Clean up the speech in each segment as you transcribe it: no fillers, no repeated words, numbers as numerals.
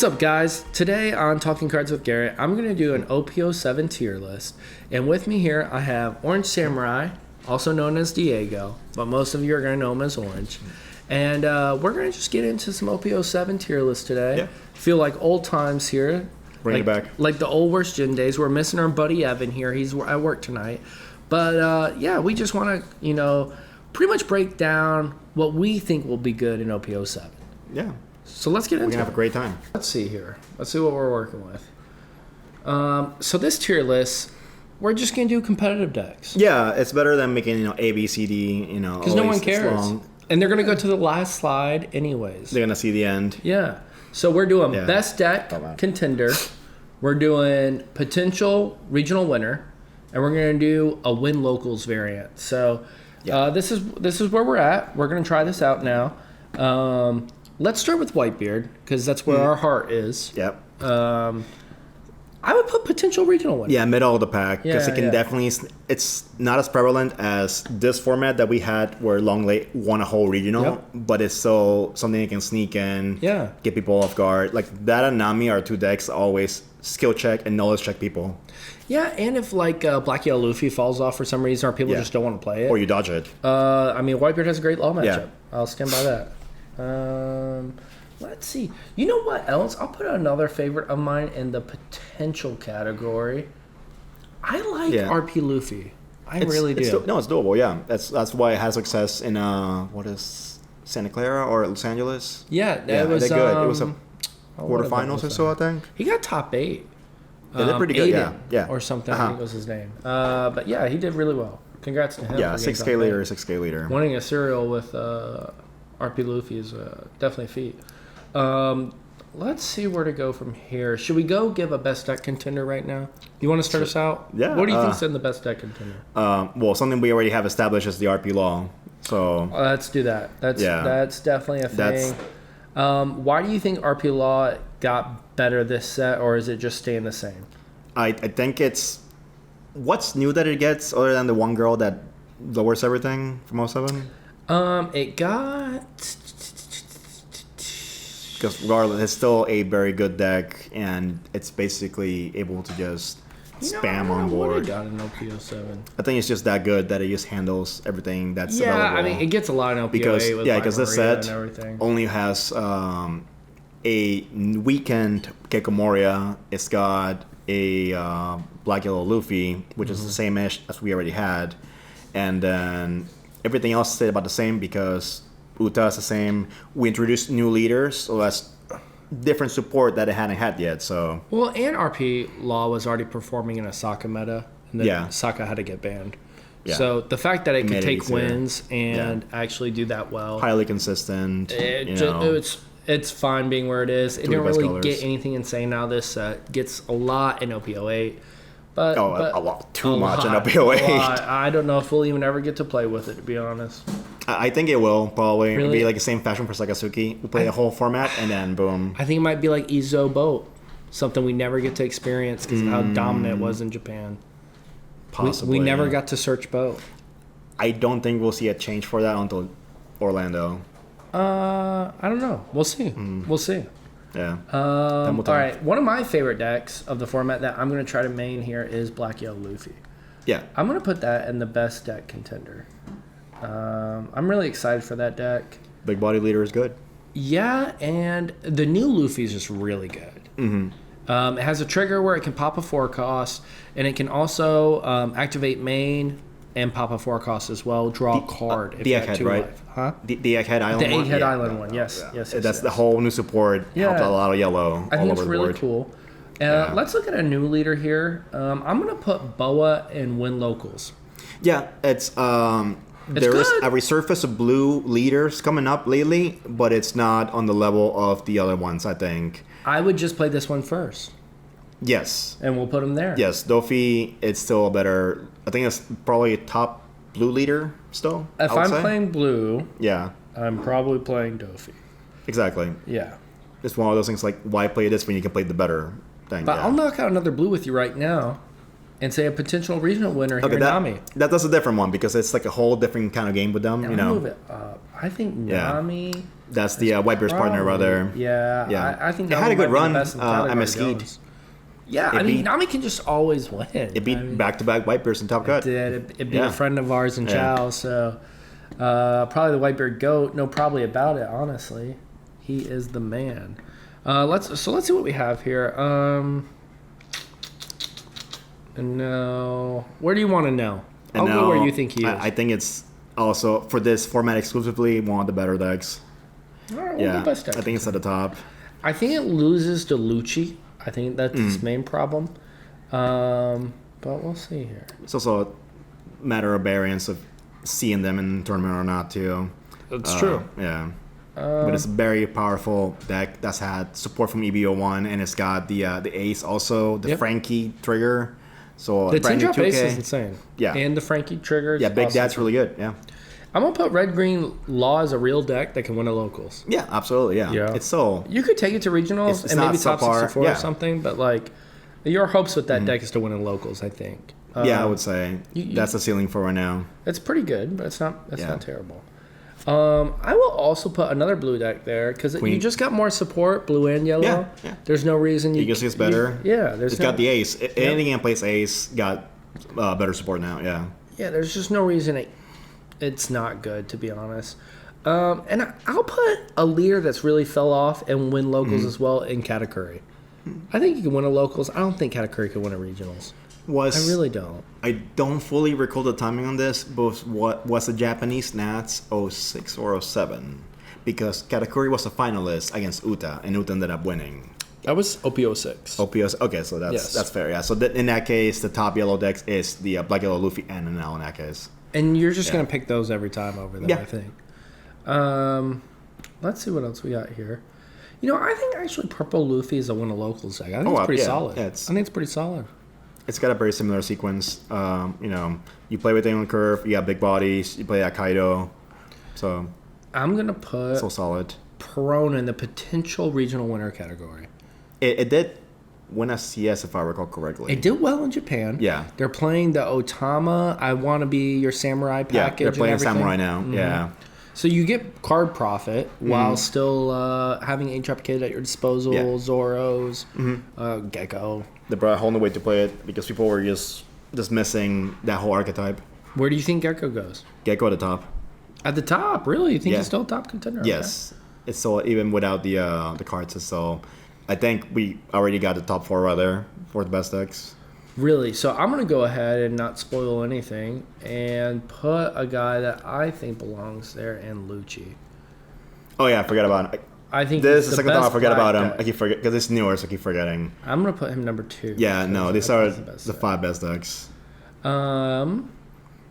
What's up, guys? Today on Talking Cards with Garrett, I'm going to do an OP-07 tier list. And with me here, I have OrangeSamurai, also known as Diego, but most of you are going to know him as Orange. And we're going to just get into some OP-07 tier list today. Yeah. Feel like old times here. Bring it back. Like the old worst gin days. We're missing our buddy Evan here. He's at work tonight. But yeah, we just want to, pretty much break down what we think will be good in OP-07. Yeah. So let's get into it. We're going to have a great time. Let's see here. Let's see what we're working with. So this tier list, we're just going to do competitive decks. Yeah, it's better than making, A, B, C, D, Because no one cares. Long. And they're going to go to the last slide anyways. They're going to see the end. Yeah. So we're doing best deck contender. We're doing potential regional winner. And we're going to do a win locals variant. So this is where we're at. We're going to try this out now. Let's start with Whitebeard, because that's where our heart is. Yep. I would put potential regional winner. Yeah, middle of the pack. Because it can definitely... It's not as prevalent as this format that we had where Long Late won a whole regional. But it's still something you can sneak in. Yeah. Get people off guard. Like, that and Nami are two decks always skill check and knowledge check people. Yeah, and if Black Yellow Luffy falls off for some reason or people just don't want to play it. Or you dodge it. Whitebeard has a great law matchup. Yeah. I'll stand by that. Let's see. You know what else? I'll put another favorite of mine in the potential category. I like RP Luffy. I really do. It's doable. Yeah, that's why it has success in what is Santa Clara or Los Angeles. Yeah, it was good. It was a quarterfinals or so, I think. He got top 8. Yeah, they're pretty good. Yeah, or something. I think was his name. But yeah, he did really well. Congrats to him. Yeah, 6K leader, 6K leader. Winning a serial with RP Luffy is definitely a feat. Let's see where to go from here. Should we go give a best deck contender right now? You want to start us out? Yeah. What do you think's in the best deck contender? Well, something we already have established is the RP law. So let's do that. That's definitely a thing. Why do you think RP law got better this set, or is it just staying the same? I think it's what's new that it gets other than the one girl that lowers everything from 07? It got... Because regardless, it's still a very good deck, and it's basically able to just spam on board. What it got in OP-07? I think it's just that good that it just handles everything that's available. I mean, it gets a lot in OP-08 because this set everything. only has a weekend Gecko Moria. It's got a Black Yellow Luffy, which is the same-ish as we already had, and then everything else stayed about the same because Uta is the same. We introduced new leaders, so that's different support that it hadn't had yet. So and RP Law was already performing in a Saka meta, and then Saka had to get banned. Yeah. So the fact that it could take wins and actually do that well, highly consistent. It's fine being where it is. It didn't really get anything insane out of this set. Gets a lot in OP-08. But a lot. Too much in OP-08. I don't know if we'll even ever get to play with it, to be honest. I think it will, probably. Really? It'll be like the same fashion for Sakasuki. We'll play the whole format, and then boom. I think it might be like Izo Boat. Something we never get to experience because of how dominant it was in Japan. Possibly. We never got to search Boat. I don't think we'll see a change for that until Orlando. I don't know. We'll see. We'll see. Yeah. All right. One of my favorite decks of the format that I'm going to try to main here is Black Yellow Luffy. Yeah. I'm going to put that in the best deck contender. I'm really excited for that deck. Big body leader is good. Yeah, and the new Luffy is just really good. It has a trigger where it can pop a 4 cost, and it can also activate main and pop a 4 cost as well. Draw a card. The Egghead, right? Huh? The Egghead Island one? The Egghead Island one, yes. That's the whole new support. Helped a lot of yellow I all think over it's the really board. cool. Let's look at a new leader here. I'm going to put Boa in Win Locals. Yeah, it's there is a resurface of blue leaders coming up lately, but it's not on the level of the other ones, I think. I would just play this one first. Yes. And we'll put him there. Yes, Dofi, it's still a better... I think it's probably a top blue leader still, If I'm playing blue, yeah, I'm probably playing Dofi. Exactly. Yeah. It's one of those things like, why play this when you can play the better thing? But I'll knock out another blue with you right now and say a potential regional winner here in Nami. That's a different one because it's like a whole different kind of game with them. Now move it up. I think Nami That's the Whitebeard's partner, rather. Yeah. I think it had a good run. MSG. Yeah, I mean, Nami can just always win. It beat back-to-back Whitebeards in Top Cut. It beat a friend of ours in Chow, so probably the Whitebeard GOAT. No probably about it, honestly. He is the man. Let's see what we have here. No. Where do you want to know? I'll go where you think he is. I think it's also, for this format exclusively, one of the better decks. All right, the best deck. I think it's at the top. I think it loses to Lucci. I think that's its main problem. But we'll see here. It's also a matter of variance of seeing them in the tournament or not, too. That's true. Yeah. But it's a very powerful deck that's had support from EBO1, and it's got the Ace also, the Frankie trigger. So the 10-drop Ace is insane. Yeah. And the Frankie trigger. Yeah, Big Dad's really good. Yeah. I'm going to put Red-Green Law as a real deck that can win at locals. Yeah, absolutely. Yeah. It's so... You could take it to regionals and maybe top 64 or something, but like your hopes with that deck is to win in locals, I think. I would say that's the ceiling for right now. It's pretty good, but it's not terrible. I will also put another blue deck there because you just got more support, blue and yellow. Yeah. There's no reason you can see it's better. It's got the Ace. Anything in place Ace got better support now. Yeah. Yeah, there's just no reason it's not good, to be honest. And I'll put a leader that's really fell off and win locals as well in Katakuri. I think you can win a locals. I don't think Katakuri can win a regionals. I really don't. I don't fully recall the timing on this, but what was the Japanese Nats 06 or 07? Because Katakuri was a finalist against Uta, and Uta ended up winning. That was OP-06. Okay, so that's fair. Yeah, so in that case, the top yellow decks is the Black Yellow Luffy and Enel in that case. And you're just going to pick those every time over there, I think. Let's see what else we got here. I think actually Purple Luffy is a win of locals deck. I think it's pretty solid. I think it's pretty solid. It's got a very similar sequence. You play with Alien Curve, you got big bodies, you play that Kaido. So I'm going to put so solid. Perona in the potential regional winner category. It did win a CS, if I recall correctly. It did well in Japan. Yeah. They're playing the Otama, I Want to Be Your Samurai package. Yeah, they're playing Samurai now. Mm-hmm. Yeah. So you get card profit while still having 8-drop kid at your disposal, Zoros, Gecko. They brought a whole new way to play it because people were just missing that whole archetype. Where do you think Gecko goes? Gecko at the top. At the top? Really? You think he's still a top contender? Yes. Okay. It's so even without the cards. So I think we already got the top 4 right there for the best decks. Really? So I'm going to go ahead and not spoil anything and put a guy that I think belongs there in Lucci. Oh, yeah. I forgot about it. I think this is the second time I forget about him. I keep forgetting because it's newer, so I keep forgetting. I'm going to put him number 2. Yeah, no. These are the 5 best decks. All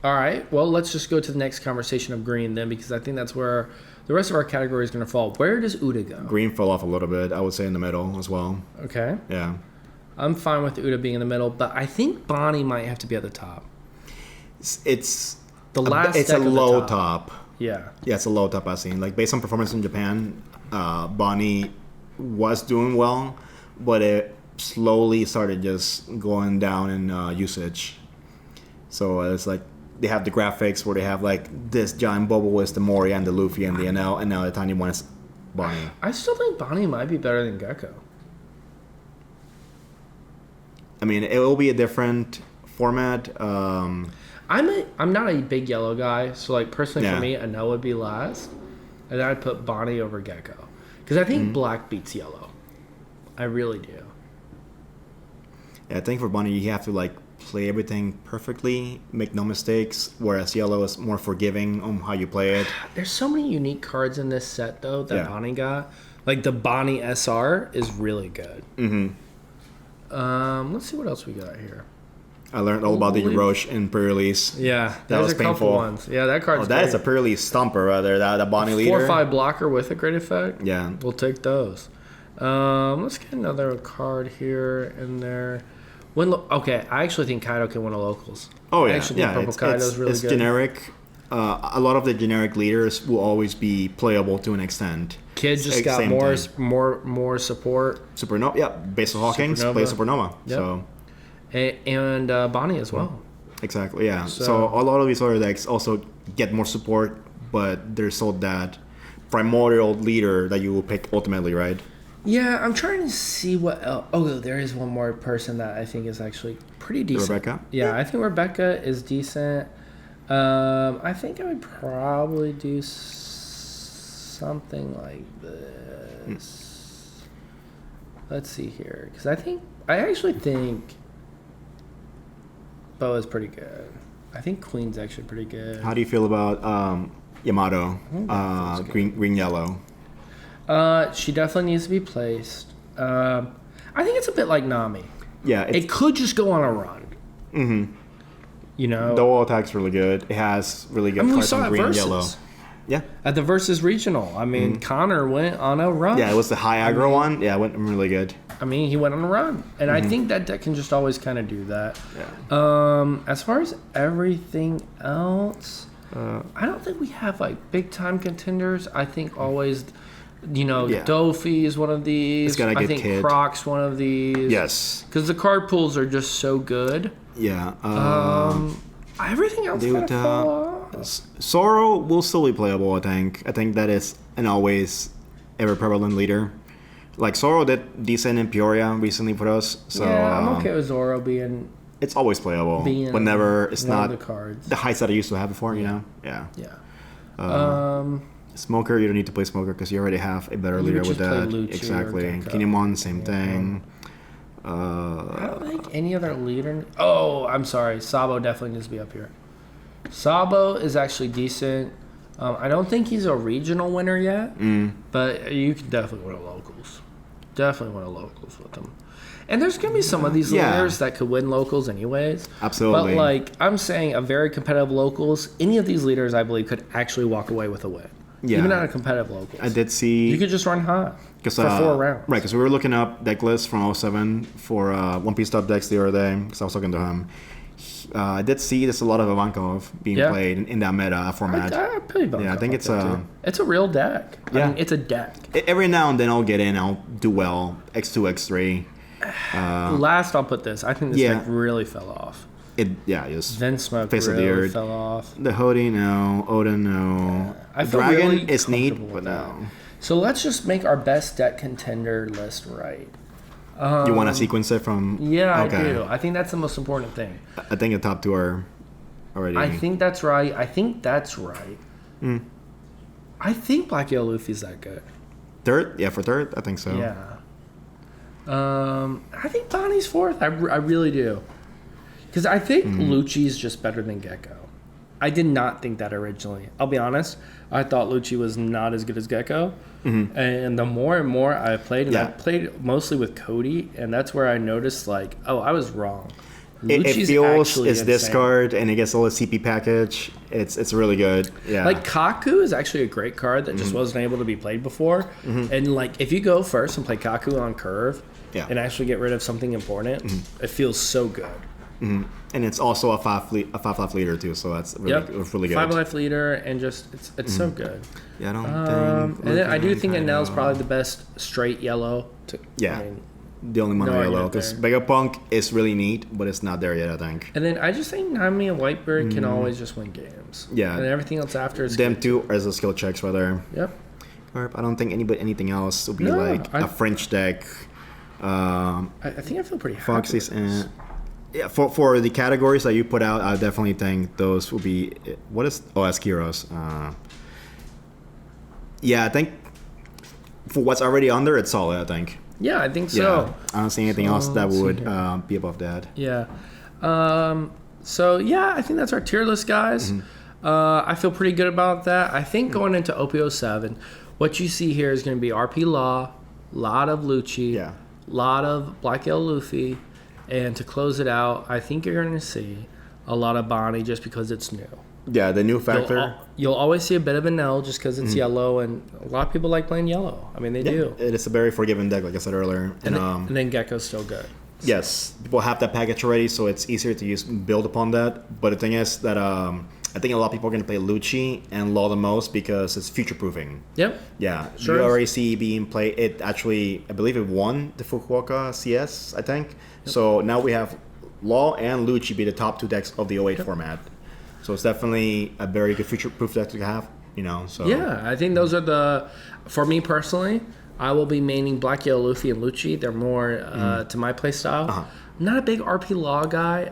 right. Well, let's just go to the next conversation of green then because I think that's where the rest of our category is going to fall. Where does Uda go? Green fell off a little bit. I would say in the middle as well. Okay. Yeah. I'm fine with Uda being in the middle, but I think Bonnie might have to be at the top. It's the last. It's a low top. Yeah. Yeah, it's a low top I've seen. Like based on performance in Japan, Bonnie was doing well, but it slowly started just going down in usage. So it's like they have the graphics where they have like this giant bubble is the Mori and the Luffy and the NL, and now the tiny one is Bonnie. I still think Bonnie might be better than Gecko. I mean, it will be a different format. I'm not a big yellow guy, so like personally for me, Enel would be last, and I'd put Bonnie over Gecko because I think black beats yellow. I really do. Yeah, I think for Bonnie you have to like play everything perfectly, make no mistakes, whereas yellow is more forgiving on how you play it. There's so many unique cards in this set though that Bonnie got. Like the Bonnie SR is really good. Mm-hmm. Let's see what else we got here. I learned all about the Roche in pre-release. Yeah, that was painful. Ones. Yeah, that card's that is a pre-release stomper right there. That Bonnie leader. 4/5 blocker with a great effect. Yeah, we'll take those. Let's get another card here and there. Okay, I actually think Kaido can win a locals. Oh yeah, I actually think Purple Kaido's really good. It's generic. A lot of the generic leaders will always be playable to an extent. Kid just got more support. Supernova, yeah. Basil Hawkins plays Supernova. Yep. So. And Bonnie as well. Exactly, yeah. So a lot of these other decks also get more support, but there's still that primordial leader that you will pick ultimately, right? Yeah, I'm trying to see what else. Oh, there is one more person that I think is actually pretty decent. Rebecca? Yeah, I think Rebecca is decent. I think I would probably do something like this. Let's see here, because I actually think Bo is pretty good. I think Queen's actually pretty good. How do you feel about Yamato, green yellow? She definitely needs to be placed. I think it's a bit like Nami. Yeah, it could just go on a run. Mm-hmm. You know, the wall attack's really good. It has really good we cards saw on it green and versus. yellow. Yeah. At the versus regional, I mean, Connor went on a run. Yeah, it was the high aggro one. Yeah, it went really good. I mean, he went on a run, and I think that deck can just always kind of do that. Yeah. As far as everything else, I don't think we have like big time contenders. I think always, Dofi is one of these. It's got a good I think kid. Croc's one of these. Yes. Because the card pools are just so good. Yeah. Everything else kind of fall off. Zoro will still be playable, I think. I think that is an always ever prevalent leader. Like Zoro did decent in Peoria recently for us. So yeah, I'm okay with Zoro being. It's always playable. Whenever it's not the cards. The heights that I used to have before, you know? Yeah. Yeah. Smoker, you don't need to play Smoker because you already have a better leader with that. Exactly. Kinemon, same thing. I don't think any other leader. Oh, I'm sorry. Sabo definitely needs to be up here. Sabo is actually decent. I don't think he's a regional winner yet, but you can definitely win a locals. Definitely win a locals with him. And there's going to be some of these leaders that could win locals anyways. Absolutely. But, like, I'm saying a very competitive locals, any of these leaders, I believe, could actually walk away with a win. Yeah. Even at a competitive locals. I did see... You could just run hot for 4 rounds. Right, because we were looking up deck lists from 07 for One Piece Top decks the other day, because I was talking to him. I did see there's a lot of Ivankov being played in that meta format. I play Ivankov. Yeah, I think it's a real deck. I mean, it's a deck. Every now and then I'll get in, I'll do well. X2, X3. Last, I'll put this. I think this deck really fell off. Just Vinsmoke face really of the earth. fell off. The Hody, no. Odin, no. I feel Dragon really is neat, comfortable but no. So let's just make our best deck contender list right. You want to sequence it from... Yeah, okay. I do. I think that's the most important thing. I think the top 2 are already... I think that's right. I think Black Yellow Luffy's that good. Third? Yeah, for third? I think so. Yeah. I think Bonnie's fourth. I really do. Because I think Lucci's just better than Gecko. I did not think that originally. I'll be honest. I thought Lucci was not as good as Gecko. Mm-hmm. And the more and more I played, and I played mostly with Cody, and that's where I noticed, like, oh, I was wrong. It feels it's this card, and it gets all the CP package. It's really good. Yeah. Like, Kaku is actually a great card that just wasn't able to be played before. Mm-hmm. And, like, if you go first and play Kaku on curve and actually get rid of something important, it feels so good. Mm-hmm. And it's also a 5-life leader too, so that's really good. 5-life leader, and just it's so good. Yeah, I don't think. And then I do think Enel's probably the best straight yellow. The only mono yellow, because Vegapunk is really neat, but it's not there yet, I think. And then I just think Nami and Whitebeard can always just win games. Yeah, and everything else after is them good. two as a skill checks rather. Yep. I don't think anything else will be a French deck. I think I feel pretty happy. Foxy's and. Yeah, for the categories that you put out, I definitely think those will be... What is... Oh, Askyros. I think for what's already under, it's solid, I think. Yeah, I think so. Yeah, I don't see anything else that would be above that. Yeah. I think that's our tier list, guys. Mm-hmm. I feel pretty good about that. I think going into OP-07, what you see here is going to be RP Law, lot of Lucci, lot of Black Yellow Luffy, and to close it out, I think you're going to see a lot of Bonnie just because it's new. Yeah, the new factor. You'll always see a bit of Enel just because it's yellow, and a lot of people like playing yellow. I mean, they do. It's a very forgiving deck, like I said earlier. And then Gecko's still good. Yes, people have that package already, so it's easier to build upon that. But the thing is that I think a lot of people are going to play Lucci and Law the most because it's future-proofing. Yep. Yeah, sure. You already see being played. It actually, I believe it won the Fukuoka CS, I think. Yep. So now we have Law and Lucci be the top 2 decks of the 08 format. So it's definitely a very good future-proof deck to have. you know. So yeah, I think those are for me personally, I will be maining Black Yellow Luffy and Lucci. They're more to my play style. I'm not a big RP Law guy.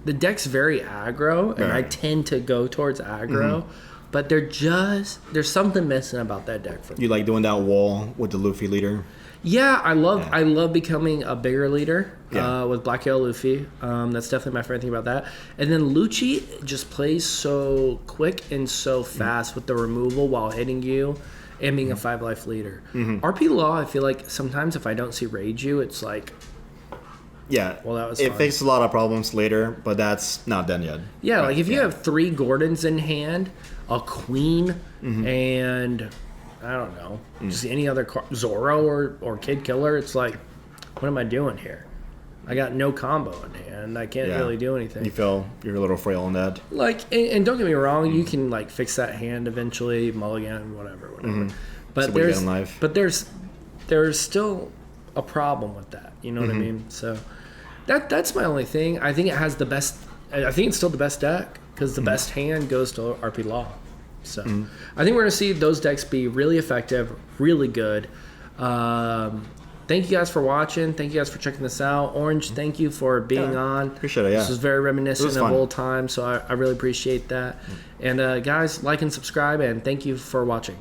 The deck's very aggro, and I tend to go towards aggro. But there's something missing about that deck for me. You like doing that wall with the Luffy leader? Yeah, I love becoming a bigger leader with Black Yellow Luffy. That's definitely my favorite thing about that. And then Lucci just plays so quick and so fast with the removal while hitting you and being a 5-life leader. RP Law, I feel like sometimes if I don't see Reiju, it's like... Yeah, well, that was it fun. fixes a lot of problems later, but that's not done yet. Yeah, right? Like if you have 3 Gordons in hand, a Queen, and I don't know, just any other Zoro or Kid Killer, it's like, what am I doing here? I got no combo in hand. I can't really do anything. You feel you're a little frail on that. Like, and don't get me wrong, you can like fix that hand eventually, mulligan, whatever. But there's still a problem with that. You know what I mean? So that's my only thing. I think it has the best. I think it's still the best deck because the best hand goes to RP Law. So I think we're gonna see those decks be really effective, really good. Thank you guys for watching. Thank you guys for checking this out. Orange, thank you for being on. Appreciate it. Yeah, this was very reminiscent of old times, so I really appreciate that. And guys, like and subscribe, and thank you for watching.